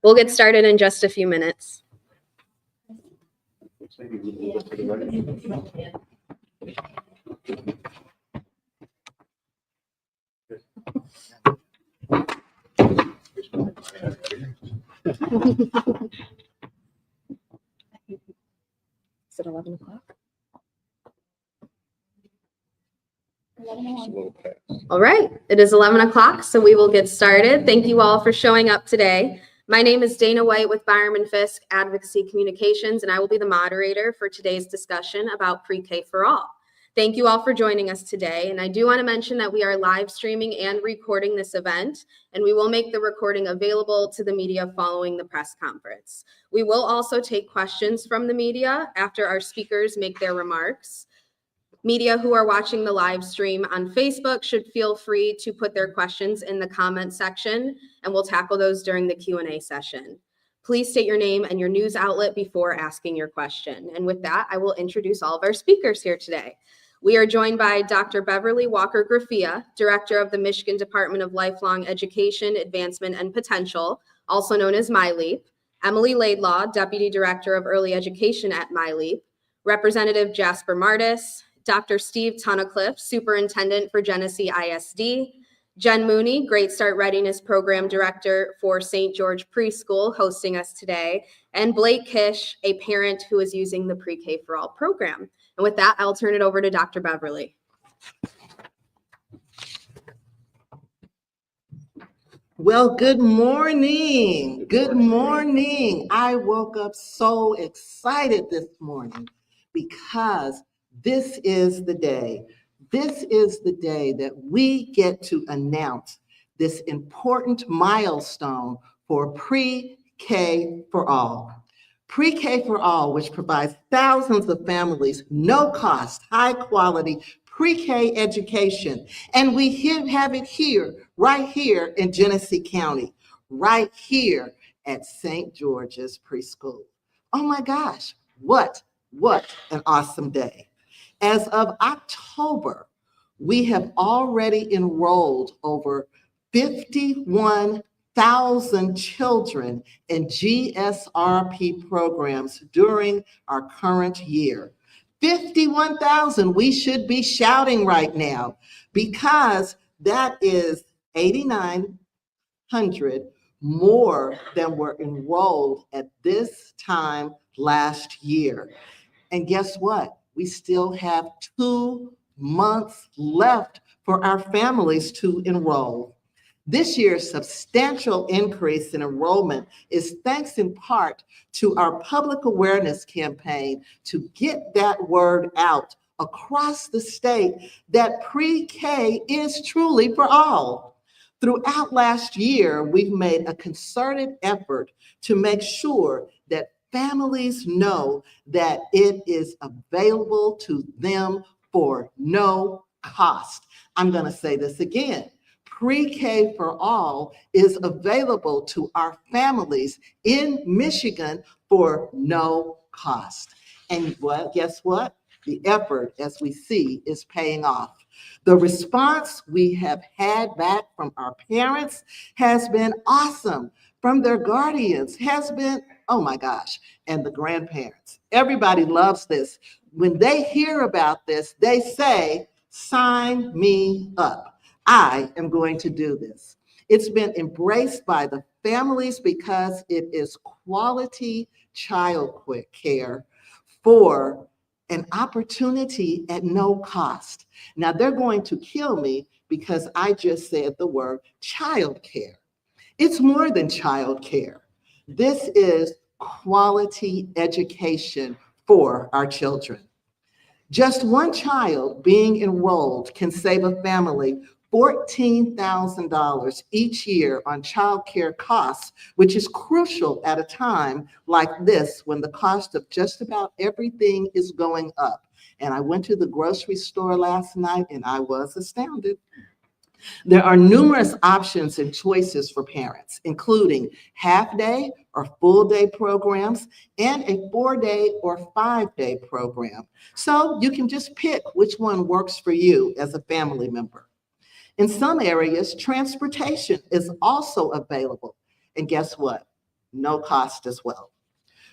We'll get started in just a few minutes. Is it 11 o'clock? All right, it is 11 o'clock, so we will get started. Thank you all for showing up today. My name is Dana White with Byram & Fisk Advocacy Communications, and I will be the moderator for today's discussion about pre-K for all. Thank you all for joining us today, and I do want to mention that we are live streaming and recording this event, and we will make the recording available to the media following the press conference. We will also take questions from the media after our speakers make their remarks. Media who are watching the live stream on Facebook should feel free to put their questions in the comment section, and we'll tackle those during the Q&A session. Please state your name and your news outlet before asking your question. And with that, I will introduce all of our speakers here today. We are joined by Dr. Beverly Walker-Graffia, Director of the Michigan Department of Lifelong Education, Advancement, and Potential, also known as MiLEAP, Emily Laidlaw, Deputy Director of Early Education at MiLEAP, Representative Jasper Martis, Dr. Steve Tunnicliffe, Superintendent for Genesee ISD, Jen Mooney, Great Start Readiness Program Director for St. George Preschool, hosting us today, and Blake Kish, a parent who is using the Pre-K for All program. And with that, I'll turn it over to Dr. Beverly. Well, good morning. Good morning. I woke up so excited this morning because this is the day. This is the day that we get to announce this important milestone for Pre-K for All. Pre-K for All, which provides thousands of families no cost, high quality pre-K education. And we have it here, right here in Genesee County, right here at St. George's Preschool. Oh my gosh, what an awesome day. As of October, we have already enrolled over 51,000 children in GSRP programs during our current year. 51,000, we should be shouting right now because that is 8,900 more than were enrolled at this time last year. And guess what? We still have 2 months left for our families to enroll. This year's substantial increase in enrollment is thanks in part to our public awareness campaign to get that word out across the state that pre-K is truly for all. Throughout last year, we've made a concerted effort to make sure that families know that it is available to them for no cost. I'm going to say this again. Pre-K for All is available to our families in Michigan for no cost. And well, guess what? The effort, as we see, is paying off. The response we have had back from our parents has been awesome. From their guardians has been, oh my gosh, and the grandparents. Everybody loves this. When they hear about this, they say, sign me up. I am going to do this. It's been embraced by the families because it is quality child care for an opportunity at no cost. Now they're going to kill me because I just said the word child care. It's more than child care. This is quality education for our children. Just one child being enrolled can save a family $14,000 each year on child care costs, which is crucial at a time like this when the cost of just about everything is going up. And I went to the grocery store last night and I was astounded. There are numerous options and choices for parents, including half-day or full-day programs and a 4-day or 5-day program. So you can just pick which one works for you as a family member. In some areas, transportation is also available. And guess what? no cost as well.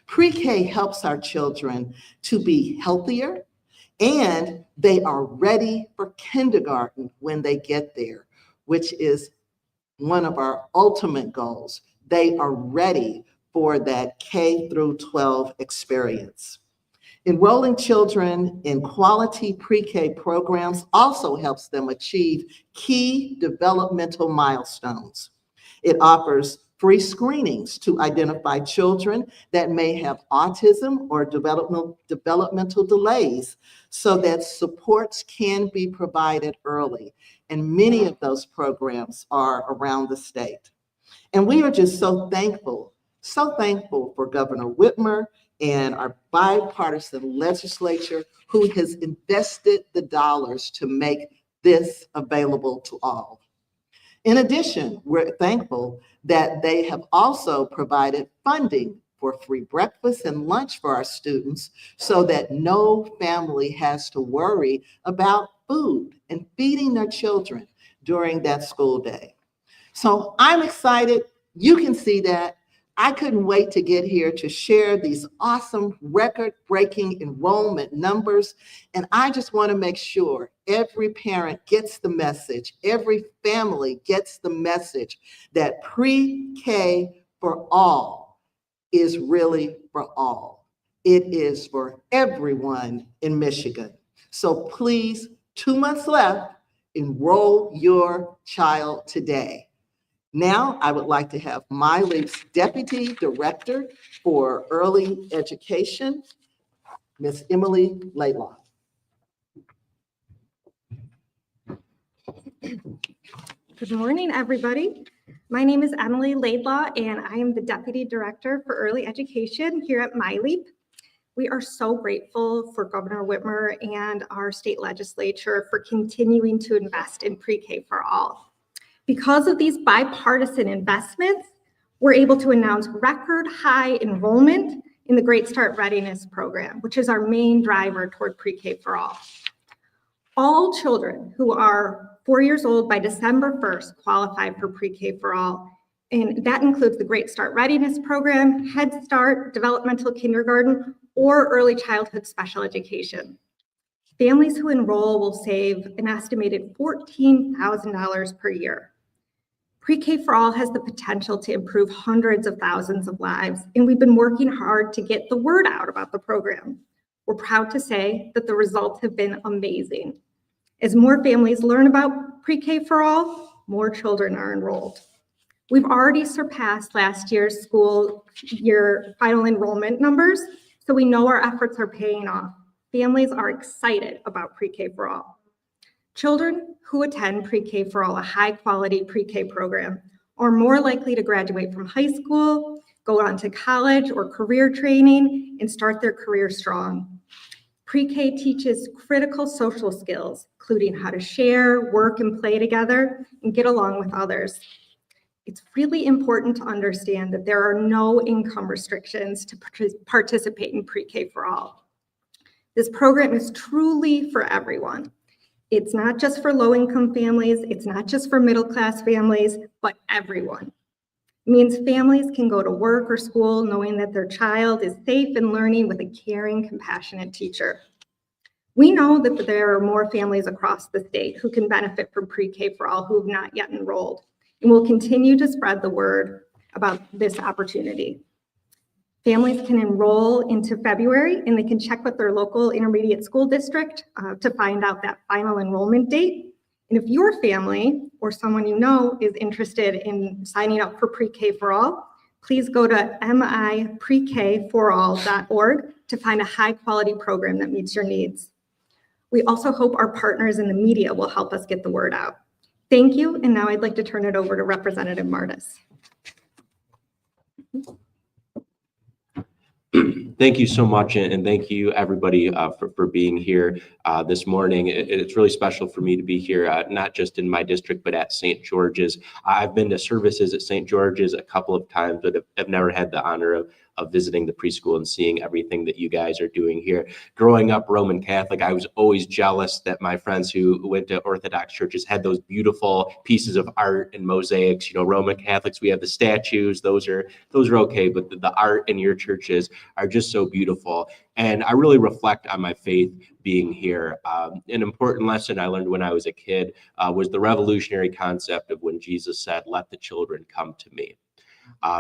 Pre-K helps our children to be healthier, and they are ready for kindergarten when they get there, which is one of our ultimate goals. They are ready for that K through 12 experience. Enrolling children in quality pre-K programs also helps them achieve key developmental milestones. It offers free screenings to identify children that may have autism or developmental delays so that supports can be provided early. And many of those programs are around the state. And we are just so thankful for Governor Whitmer and our bipartisan legislature who has invested the dollars to make this available to all. In addition, we're thankful that they have also provided funding for free breakfast and lunch for our students so that no family has to worry about food and feeding their children during that school day. So I'm excited. You can see that. I couldn't wait to get here to share these awesome record-breaking enrollment numbers. And I just want to make sure every parent gets the message, every family gets the message that pre-K for all is really for all. It is for everyone in Michigan. So please, 2 months left, enroll your child today. Now, I would like to have MiLEAP's Deputy Director for Early Education, Ms. Emily Laidlaw. Good morning, everybody. My name is Emily Laidlaw, and I am the Deputy Director for Early Education here at MiLEAP. We are so grateful for Governor Whitmer and our state legislature for continuing to invest in pre-K for all. Because of these bipartisan investments, we're able to announce record high enrollment in the Great Start Readiness Program, which is our main driver toward pre-K for all. All children who are 4 years old by December 1st qualify for pre-K for all, and that includes the Great Start Readiness Program, Head Start, developmental kindergarten, or early childhood special education. Families who enroll will save an estimated $14,000 per year. Pre-K for all has the potential to improve hundreds of thousands of lives, and we've been working hard to get the word out about the program. We're proud to say that the results have been amazing. As more families learn about pre-K for all, more children are enrolled. We've already surpassed last year's school year final enrollment numbers, so we know our efforts are paying off. Families are excited about pre-K for all. Children who attend pre-K for all, a high-quality pre-K program, are more likely to graduate from high school, go on to college or career training, and start their career strong. Pre-K teaches critical social skills, including how to share, work, and play together, and get along with others. It's really important to understand that there are no income restrictions to participate in pre-K for all. This program is truly for everyone. It's not just for low-income families, it's not just for middle-class families, but everyone. It means families can go to work or school knowing that their child is safe and learning with a caring, compassionate teacher. We know that there are more families across the state who can benefit from pre-K for all who have not yet enrolled, and we'll continue to spread the word about this opportunity. Families can enroll into February, and they can check with their local intermediate school district to find out that final enrollment date. And if your family or someone you know is interested in signing up for pre-K for all, please go to miprekforall.org to find a high-quality program that meets your needs. We also hope our partners in the media will help us get the word out. Thank you, and now I'd like to turn it over to Representative Martis. Thank you so much, and thank you everybody for being here this morning. It's really special for me to be here, not just in my district, but at St. George's. I've been to services at St. George's a couple of times, but have never had the honor of visiting the preschool and seeing everything that you guys are doing here. Growing up Roman Catholic, I was always jealous that my friends who went to Orthodox churches had those beautiful pieces of art and mosaics. You know, Roman Catholics, we have the statues, those are okay, but the art in your churches are just so beautiful. And I really reflect on my faith being here. An important lesson I learned when I was a kid was the revolutionary concept of when Jesus said, "Let the children come to me."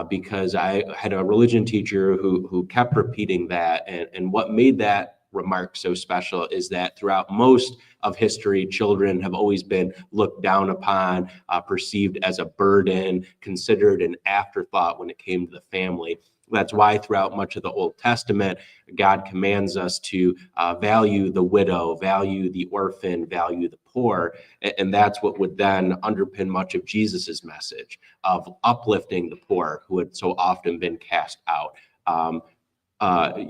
Because I had a religion teacher who kept repeating that. And what made that remark so special is that throughout most of history, children have always been looked down upon, perceived as a burden, considered an afterthought when it came to the family. That's why throughout much of the Old Testament, God commands us to value the widow, value the orphan, value the poor. And that's what would then underpin much of Jesus's message of uplifting the poor who had so often been cast out.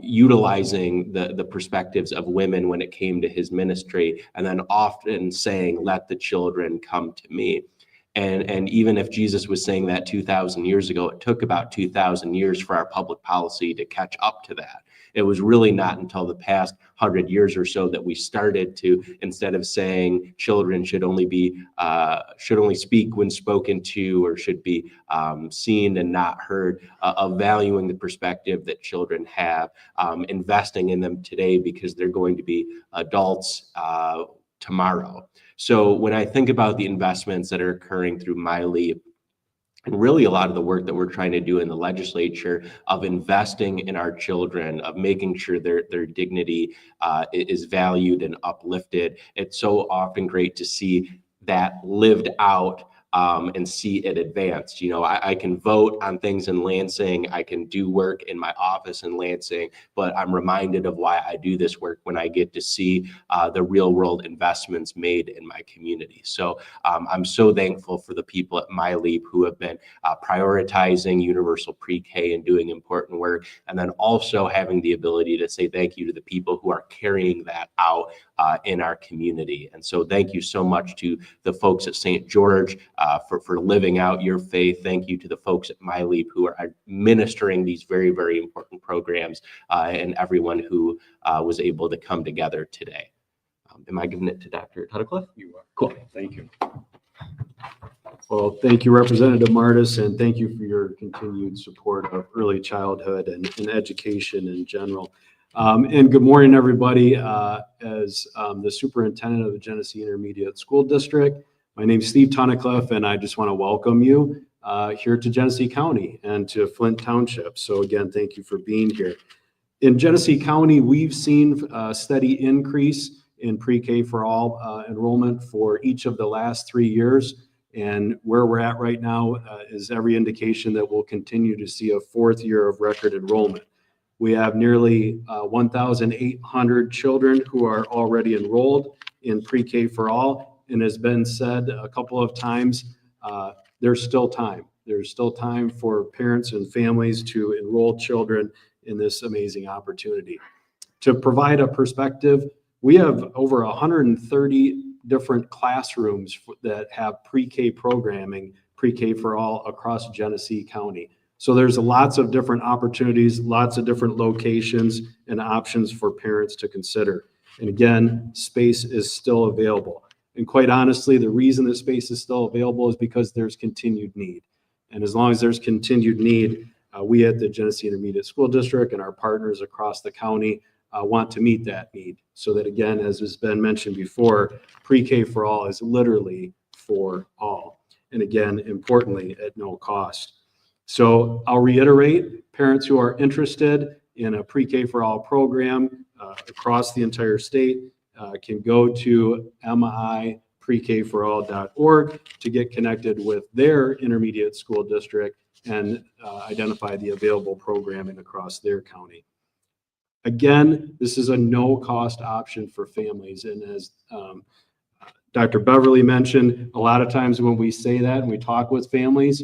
Utilizing the perspectives of women when it came to his ministry, and then often saying, "Let the children come to me." And even if Jesus was saying that 2,000 years ago, it took about 2,000 years for our public policy to catch up to that. It was really not until the past 100 years or so that we started to, instead of saying children should only speak when spoken to, or should be seen and not heard, of valuing the perspective that children have, investing in them today because they're going to be adults tomorrow. So when I think about the investments that are occurring through MiLEAP, and really a lot of the work that we're trying to do in the legislature of investing in our children, of making sure their dignity is valued and uplifted, it's so often great to see that lived out and see it advanced. You know, I can vote on things in Lansing, I can do work in my office in Lansing, but I'm reminded of why I do this work when I get to see the real world investments made in my community. So I'm so thankful for the people at MiLEAP who have been prioritizing universal pre-K and doing important work, and then also having the ability to say thank you to the people who are carrying that out in our community. And so thank you so much to the folks at St. George for living out your faith. Thank you to the folks at MiLEAP who are administering these very, very important programs, and everyone who was able to come together today. Am I giving it to Dr. Tuttlecliffe? You are. Cool. Thank you. Well, thank you, Representative Martis, and thank you for your continued support of early childhood and education in general. And good morning, everybody. As the superintendent of the Genesee Intermediate School District, my name is Steve Tuttlecliffe, and I just want to welcome you here to Genesee County and to Flint Township. So again, thank you for being here. In Genesee County, we've seen a steady increase in pre-K for all enrollment for each of the last 3 years. And where we're at right now is every indication that we'll continue to see a 4th year of record enrollment. We have nearly 1,800 children who are already enrolled in pre-K for all. And has been said a couple of times, there's still time. There's still time for parents and families to enroll children in this amazing opportunity. To provide a perspective, we have over 130 different classrooms that have pre-K programming, pre-K for all across Genesee County. So there's lots of different opportunities, lots of different locations and options for parents to consider. And again, space is still available. And quite honestly, the reason the space is still available is because there's continued need. And as long as there's continued need, we at the Genesee Intermediate School District and our partners across the county want to meet that need. So that again, as has been mentioned before, pre-K for all is literally for all. And again, importantly, at no cost. So I'll reiterate, parents who are interested in a pre-K for all program across the entire state can go to miprekforall.org to get connected with their intermediate school district and identify the available programming across their county. Again, this is a no-cost option for families. And as Dr. Beverly mentioned, a lot of times when we say that and we talk with families,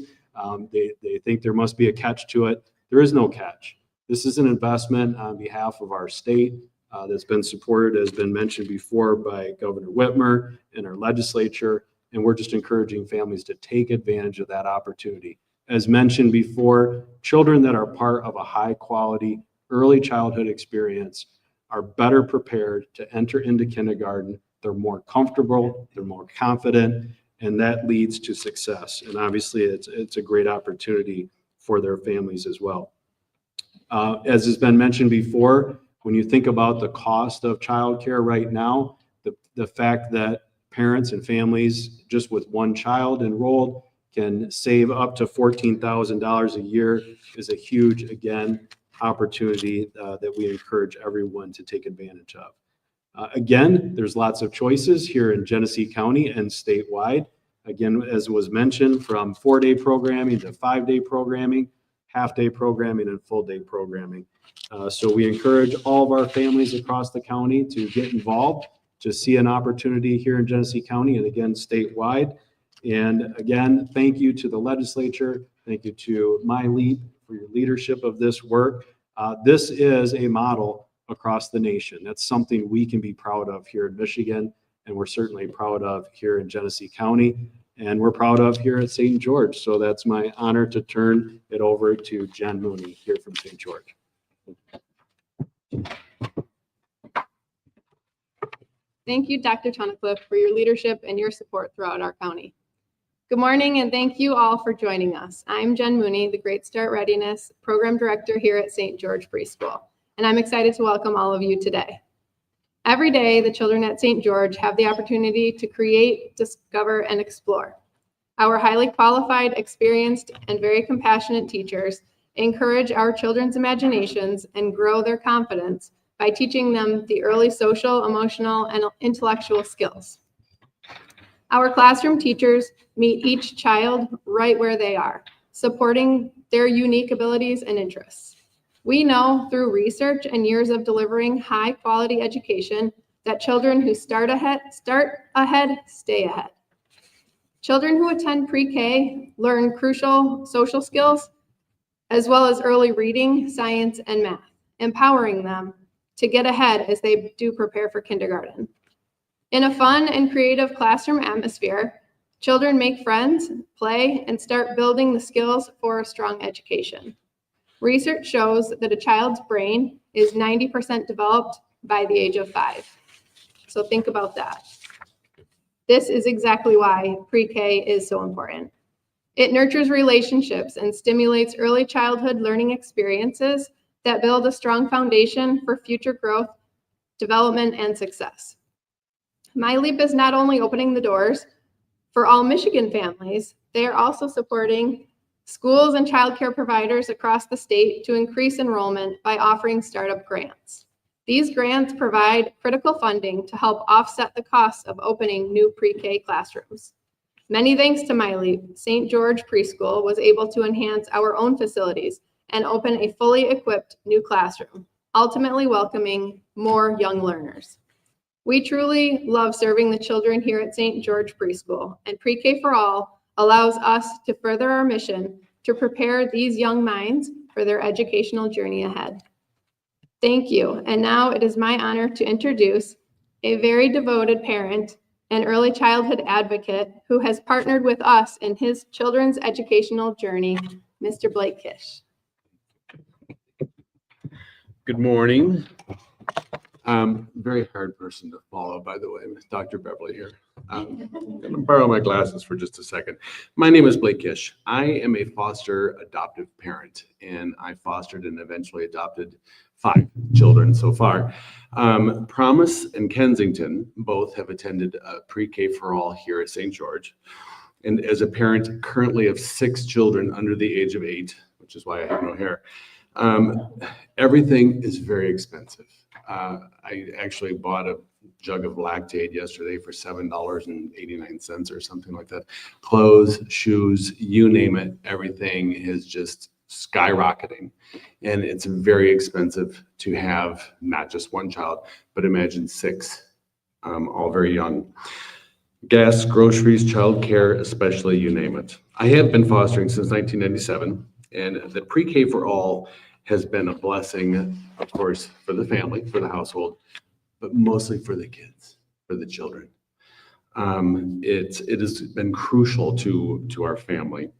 they think there must be a catch to it. There is no catch. This is an investment on behalf of our state that's been supported, as been mentioned before, by Governor Whitmer and our legislature. And we're just encouraging families to take advantage of that opportunity. As mentioned before, children that are part of a high-quality early childhood experience are better prepared to enter into kindergarten. They're more comfortable, they're more confident, and that leads to success. And obviously, it's a great opportunity for their families as well. As has been mentioned before, when you think about the cost of childcare right now, the fact that parents and families just with one child enrolled can save up to $14,000 a year is a huge, again, opportunity that we encourage everyone to take advantage of. Again, there's lots of choices here in Genesee County and statewide. Again, as was mentioned, from 4-day programming to 5-day programming, half-day programming, and full-day programming. So we encourage all of our families across the county to get involved, to see an opportunity here in Genesee County and again, statewide. And again, thank you to the legislature. Thank you to MiLEAP for your leadership of this work. This is a model across the nation. That's something we can be proud of here in Michigan, and we're certainly proud of here in Genesee County, and we're proud of here at St. George. So that's my honor to turn it over to Jen Mooney here from St. George. Thank you, Dr. Tunnicliffe, for your leadership and your support throughout our county. Good morning, and thank you all for joining us. I'm Jen Mooney, the Great Start Readiness Program Director here at St. George Preschool, and I'm excited to welcome all of you today. Every day, the children at St. George have the opportunity to create, discover, and explore. Our highly qualified, experienced, and very compassionate teachers encourage our children's imaginations and grow their confidence by teaching them the early social, emotional, and intellectual skills. Our classroom teachers meet each child right where they are, supporting their unique abilities and interests. We know through research and years of delivering high quality education that children who start ahead, stay ahead. Children who attend pre-K learn crucial social skills, as well as early reading, science, and math, empowering them to get ahead as they do prepare for kindergarten. In a fun and creative classroom atmosphere, children make friends, play, and start building the skills for a strong education. Research shows that a child's brain is 90% developed by the age of 5. So think about that. This is exactly why pre-K is so important. It nurtures relationships and stimulates early childhood learning experiences that build a strong foundation for future growth, development, and success. MiLEAP is not only opening the doors for all Michigan families, they are also supporting schools and childcare providers across the state to increase enrollment by offering startup grants. These grants provide critical funding to help offset the costs of opening new pre-K classrooms. Many thanks to MiLEAP, St. George Preschool was able to enhance our own facilities and open a fully equipped new classroom, ultimately welcoming more young learners. We truly love serving the children here at St. George Preschool, and Pre-K for All allows us to further our mission to prepare these young minds for their educational journey ahead. Thank you, and now it is my honor to introduce a very devoted parent and early childhood advocate who has partnered with us in his children's educational journey, Mr. Blake Kish. Good morning. Very hard person to follow, by the way, Dr. Beverly here. I'm going to borrow my glasses for just a second. My name is Blake Kish. I am a foster adoptive parent, and I fostered and eventually adopted 5 children so far. Promise and Kensington both have attended Pre-K for All here at St. George. And as a parent currently of 6 children under the age of 8, which is why I have no hair, everything is very expensive. I actually bought a jug of Lactaid yesterday for $7.89 or something like that. Clothes, shoes, you name it, everything is just skyrocketing. And it's very expensive to have not just one child, but imagine 6, all very young. Gas, groceries, childcare, especially, you name it. I have been fostering since 1997, and the Pre-K for All has been a blessing, of course, for the family, for the household, but mostly for the kids, for the children. It has been crucial to our family.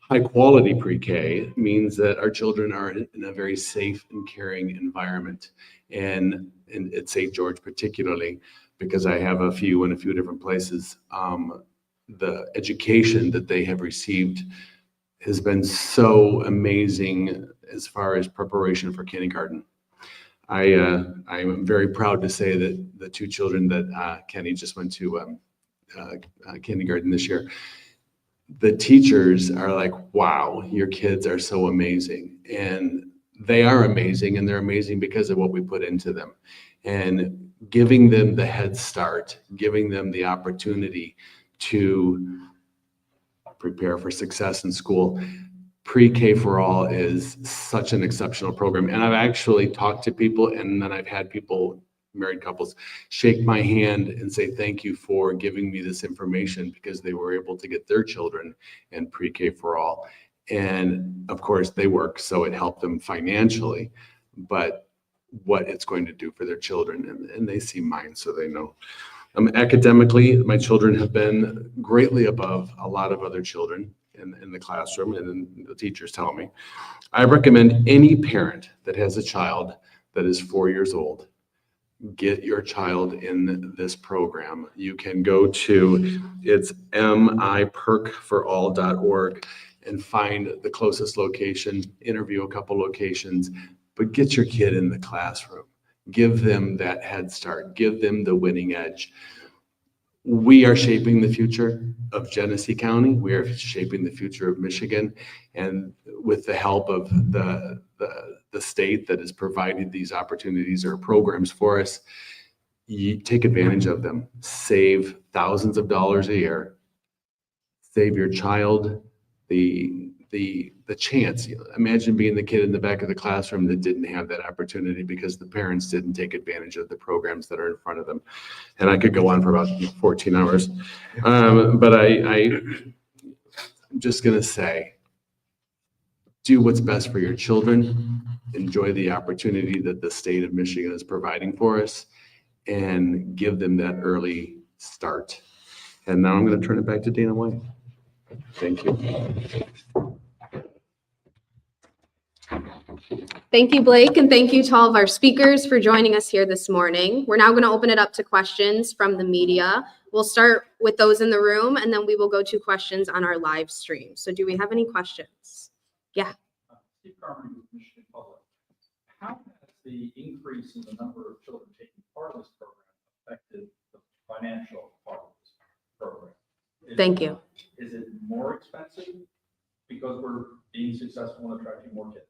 High quality pre-K means that our children are in a very safe and caring environment. And at St. George particularly, because I have a few in a few different places, the education that they have received has been so amazing as far as preparation for kindergarten. I am very proud to say that the two children that Kenny just went to kindergarten this year, the teachers are like, wow, your kids are so amazing. And they are amazing, and they're amazing because of what we put into them. And giving them the head start, giving them the opportunity to prepare for success in school. Pre-K for All is such an exceptional program. And I've actually talked to people, and then I've had people, married couples, shake my hand and say, thank you for giving me this information, because they were able to get their children in Pre-K for All. And of course they work, so it helped them financially, but what it's going to do for their children, and they see mine, so they know. Academically, my children have been greatly above a lot of other children in the classroom, and then the teachers tell me. I recommend any parent that has a child that is 4 years old, get your child in this program. You can go to, it's MiPerkforall.org and find the closest location, interview a couple locations, but get your kid in the classroom. Give them that head start, give them the winning edge. We are shaping the future of Genesee County. We are shaping the future of Michigan. And with the help of the state that has provided these opportunities or programs for us, you take advantage of them. Save thousands of dollars a year. Save your child the chance. Imagine being the kid in the back of the classroom that didn't have that opportunity because the parents didn't take advantage of the programs that are in front of them. And I could go on for about 14 hours. But I'm just going to say, do what's best for your children. Enjoy the opportunity that the state of Michigan is providing for us, and give them that early start. And now I'm going to turn it back to Dana White. Thank you. Thank you, Blake, and thank you to all of our speakers for joining us here this morning. We're now going to open it up to questions from the media. We'll start with those in the room, and then we will go to questions on our live stream. So do we have any questions? Yeah. Steve Carmody with Michigan Public. How has the increase in the number of children taking part in this program affected the financial part of this program? Thank you. Is it more expensive because we're being successful in attracting more kids?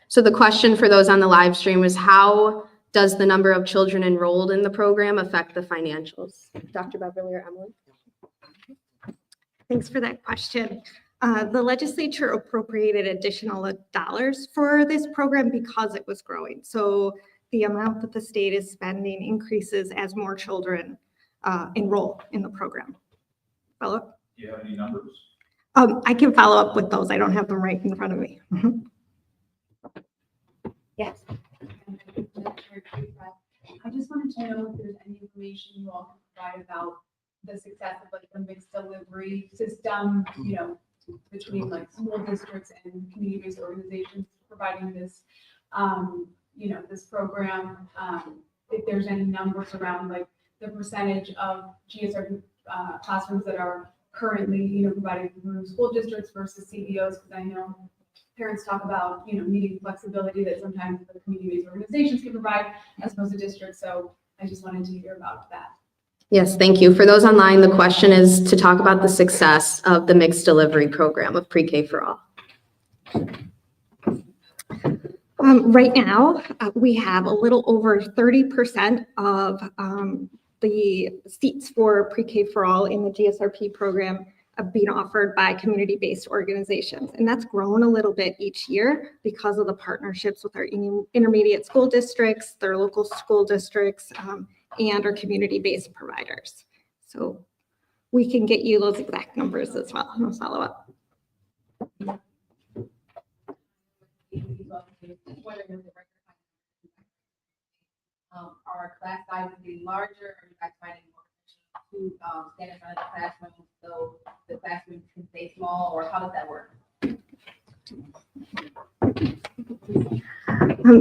So the question for those on the live stream is, how does the number of children enrolled in the program affect the financials? Dr. Beverly or Emily? Thanks for that question. The legislature appropriated additional dollars for this program because it was growing. So the amount that the state is spending increases as more children enroll in the program. Follow up? Do you have any numbers? I can follow up with those. I don't have them right in front of me. Yes. I just wanted to know if there's any information you all can provide about the success of like the mixed delivery system, you know, between like school districts and community-based organizations providing this, you know, this program. If there's any numbers around like the percentage of GSR classrooms that are currently, you know, provided through school districts versus CBOs, because I know parents talk about, you know, needing flexibility that sometimes the community-based organizations can provide as opposed to districts. So I just wanted to hear about that. Yes, thank you. For those online, the question is to talk about the success of the mixed delivery program of Pre-K for All. Right now, we have a little over 30% of the seats for Pre-K for All in the GSRP program being offered by community-based organizations. And that's grown a little bit each year because of the partnerships with our intermediate school districts, their local school districts, and our community-based providers. So we can get you those exact numbers as well. No follow-up. Are class sizes getting larger? Are you guys finding more to stand in front of the classroom so the classroom can stay small, or how does that work?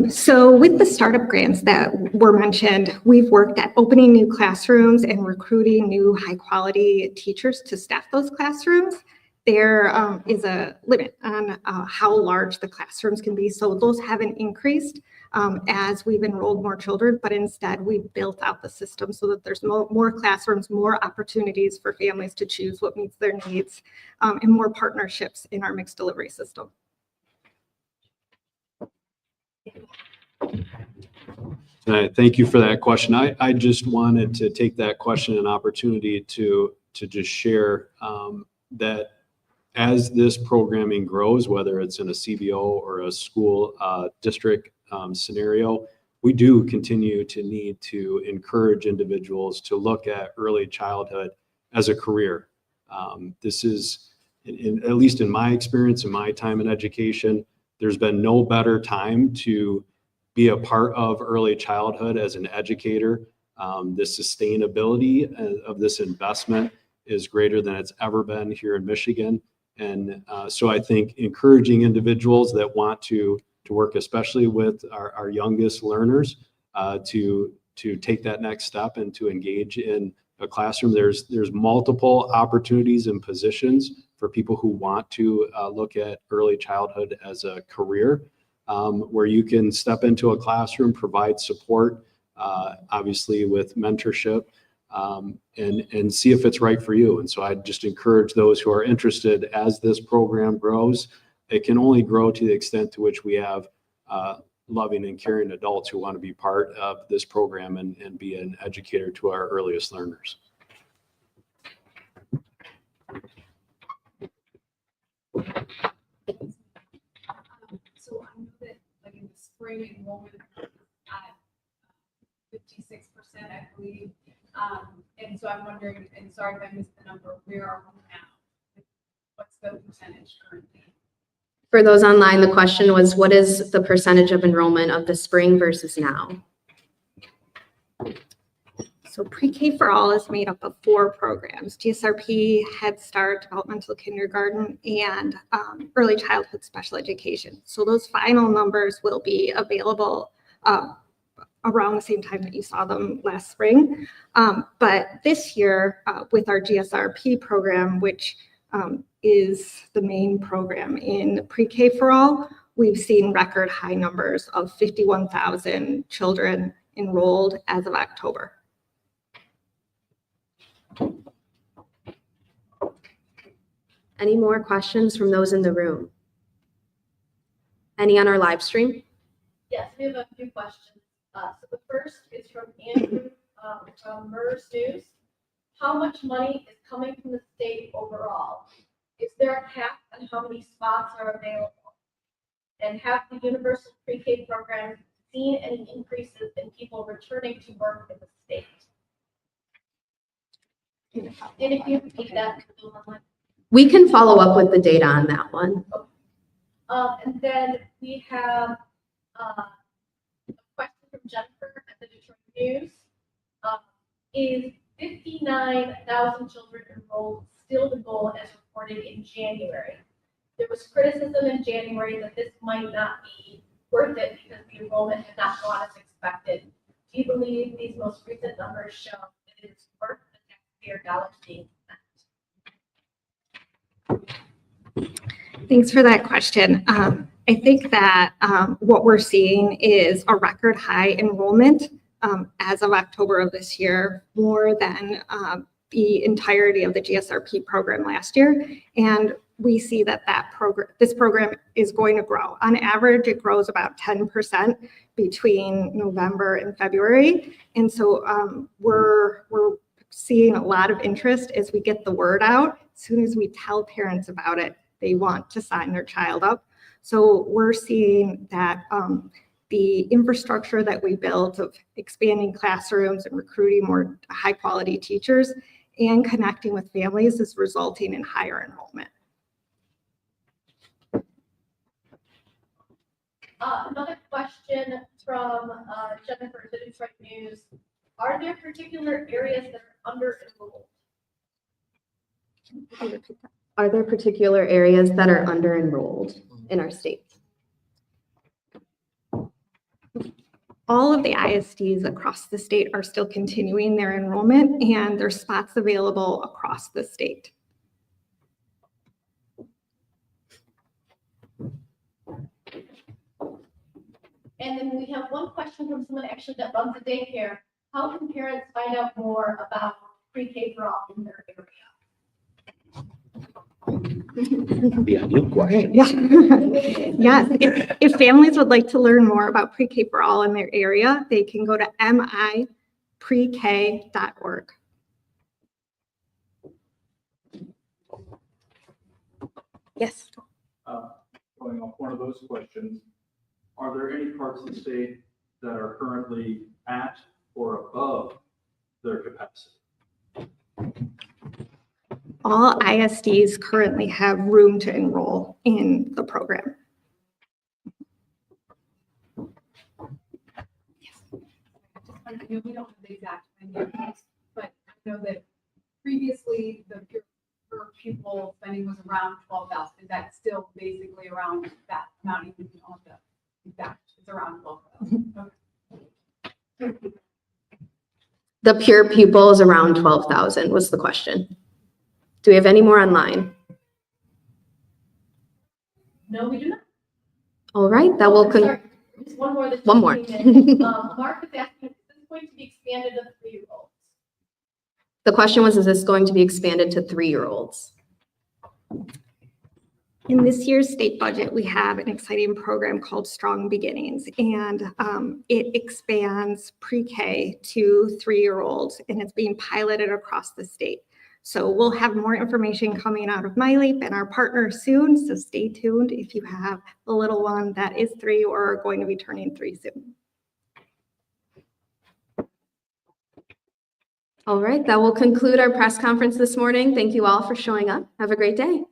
So with the startup grants that were mentioned, we've worked at opening new classrooms and recruiting new high-quality teachers to staff those classrooms. There is a limit on how large the classrooms can be, so those haven't increased as we've enrolled more children, but instead we've built out the system so that there's more classrooms, more opportunities for families to choose what meets their needs, and more partnerships in our mixed delivery system. Thank you for that question. I just wanted to take that question and opportunity to just share that as this programming grows, whether it's in a CBO or a school district scenario, we do continue to need to encourage individuals to look at early childhood as a career. This is, at least in my experience, in my time in education, there's been no better time to be a part of early childhood as an educator. The sustainability of this investment is greater than it's ever been here in Michigan. And so I think encouraging individuals that want to work, especially with our youngest learners, to take that next step and to engage in a classroom. There's multiple opportunities and positions for people who want to look at early childhood as a career, where you can step into a classroom, provide support, obviously with mentorship, and see if it's right for you. And so I just encourage those who are interested as this program grows. It can only grow to the extent to which we have loving and caring adults who want to be part of this program and be an educator to our earliest learners. So I know that like in the spring enrollment at 56%, I believe. And so I'm wondering, and sorry if I missed the number, where are we now? What's the percentage currently? For those online, the question was, what is the percentage of enrollment of the spring versus now? So Pre-K for All is made up of 4 programs: GSRP, Head Start, Developmental Kindergarten, and Early Childhood Special Education. So those final numbers will be available around the same time that you saw them last spring. But this year, with our GSRP program, which is the main program in Pre-K for All, we've seen record high numbers of 51,000 children enrolled as of October. Any more questions from those in the room? Any on our live stream? Yes, we have a few questions. So the first is from Andrew from MERS News. How much money is coming from the state overall? Is there a cap on how many spots are available? And have the universal pre-K program seen any increases in people returning to work in the state? And if you repeat that, We can follow up with the data on that one. and then we have a question from Jennifer at the Detroit News. Is 59,000 children enrolled still the goal as reported in January? There was criticism in January that this might not be worth it because the enrollment had not gone as expected. Do you believe these most recent numbers show that it is worth the taxpayer dollars being spent? Thanks for that question. I think that what we're seeing is a record high enrollment as of October of this year, more than the entirety of the GSRP program last year. And we see that this program is going to grow. On average, it grows about 10% between November and February. And so we're seeing a lot of interest as we get the word out. As soon as we tell parents about it, they want to sign their child up. So we're seeing that the infrastructure that we built of expanding classrooms and recruiting more high quality teachers and connecting with families is resulting in higher enrollment. Another question from Jennifer at the Detroit News. Are there particular areas that are under enrolled? Are there particular areas that are under enrolled? in our state? All of the ISDs across the state are still continuing their enrollment, and there's spots available across the state. And then we have one question from someone actually that runs a daycare. How can parents find out more about pre-K for all in their area? Yeah, new question. Yeah. Yes, if families would like to learn more about pre-K for all in their area, they can go to miprek.org. Yes. Going off one of those questions, are there any parts of the state that are currently at or above their capacity? All ISDs currently have room to enroll in the program. I know we don't have the exact figures, but I know that previously the per pupil spending was around 12,000. Is that still basically around that amount? Even on the exact, it's around 12,000. Okay. The pure pupil is around 12,000 was the question. Do we have any more online? No, we do not. All right, that will Sorry, just one more. One more. Mark is asking, is this going to be expanded to 3-year-olds? The question was, is this going to be expanded to 3-year-olds? In this year's state budget, we have an exciting program called Strong Beginnings, and it expands pre-K to 3-year-olds, and it's being piloted across the state. So we'll have more information coming out of MiLEAP and our partners soon, so stay tuned if you have a little one that is 3 or going to be turning 3 soon. All right, that will conclude our press conference this morning. Thank you all for showing up. Have a great day.